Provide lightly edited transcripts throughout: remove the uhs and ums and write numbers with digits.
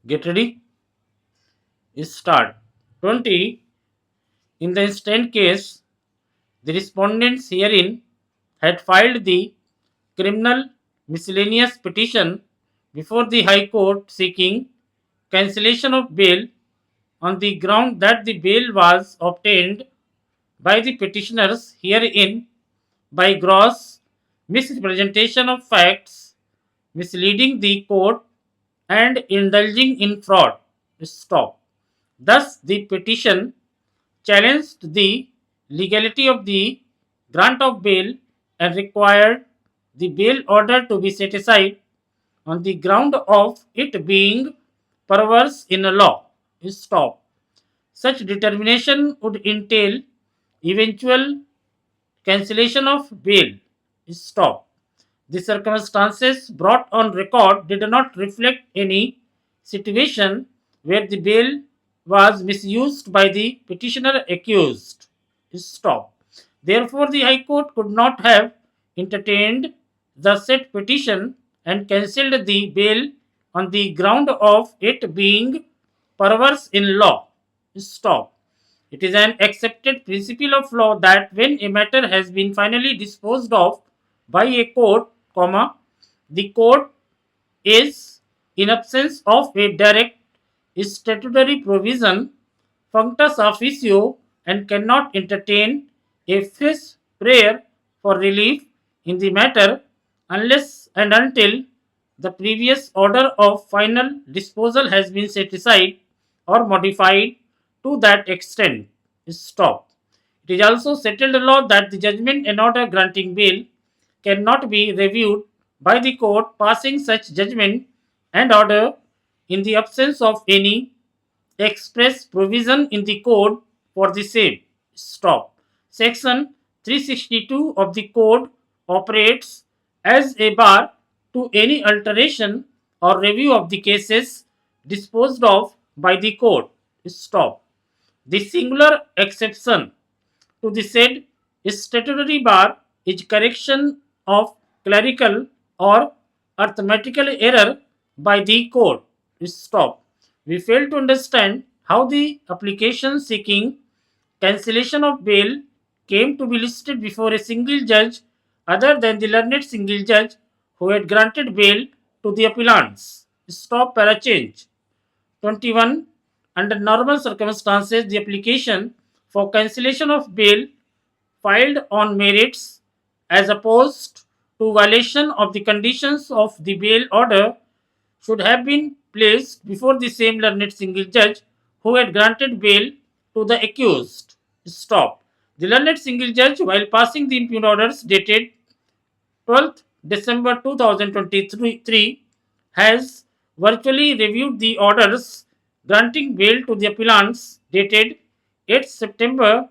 Get ready? Start. 20. In the instant case, the respondents herein had filed the criminal miscellaneous petition before the High Court seeking cancellation of bail on the ground that the bail was obtained by the petitioners herein by gross misrepresentation of facts, misleading the court, and indulging in fraud. Stop. Thus, the petition challenged the legality of the grant of bail and required the bail order to be set aside on the ground of it being perverse in a law. Stop. Such determination would entail eventual cancellation of bail. Stop. The circumstances brought on record did not reflect any situation where the bail was misused by the petitioner accused. Stop. Therefore, the High Court could not have entertained the said petition and cancelled the bail on the ground of it being perverse in law. Stop. It is an accepted principle of law that when a matter has been finally disposed of by a court, the court is, in absence of a direct statutory provision, functus officio and cannot entertain a fresh prayer for relief in the matter unless and until the previous order of final disposal has been set aside or modified to that extent. Stop. It is also settled law that the judgment and order granting bail cannot be reviewed by the court passing such judgment and order in the absence of any express provision in the code for the same. Stop. Section 362 of the code operates as a bar to any alteration or review of the cases disposed of by the court. Stop. The singular exception to the said statutory bar is correction of clerical or arithmetical error by the court. Stop. We fail to understand how the application seeking cancellation of bail came to be listed before a single judge other than the learned single judge who had granted bail to the appellants. Stop para change. 21. Under normal circumstances, the application for cancellation of bail filed on merits as opposed to violation of the conditions of the bail order should have been placed before the same learned single judge who had granted bail to the accused. Stop. The learned single judge, while passing the impugned orders dated 12th December 2023, has virtually reviewed the orders granting bail to the appellants dated 8th September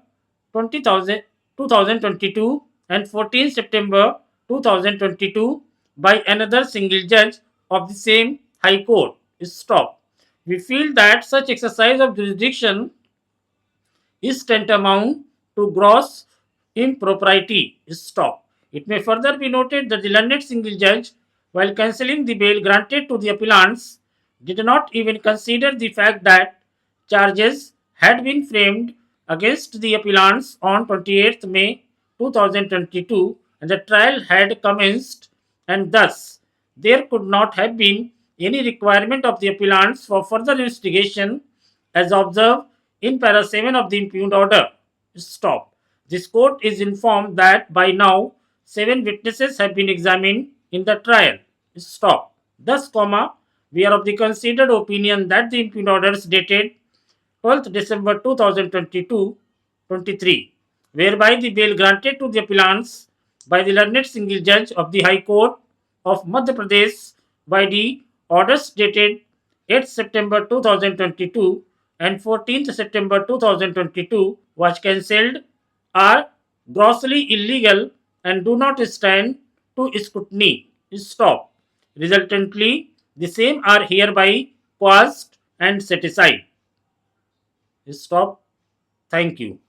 2022 and 14th September 2022 by another single judge of the same High Court. Stop. We feel that such exercise of jurisdiction is tantamount to gross impropriety. Stop. It may further be noted that the learned single judge, while cancelling the bail granted to the appellants, did not even consider the fact that charges had been framed against the appellants on 28th May 2022 and the trial had commenced, and thus there could not have been any requirement of the appellants for further investigation as observed in para 7 of the impugned order. Stop. This court is informed that by now 7 witnesses have been examined in the trial. Stop. Thus, we are of the considered opinion that the impugned orders dated 12th December 2022-23, whereby the bail granted to the appellants by the learned single judge of the High Court of Madhya Pradesh by the orders dated 8th September 2022 and 14th September 2022 was cancelled are grossly illegal and do not stand to scrutiny. Stop. Resultantly, the same are hereby quashed and set aside. Stop. Thank you.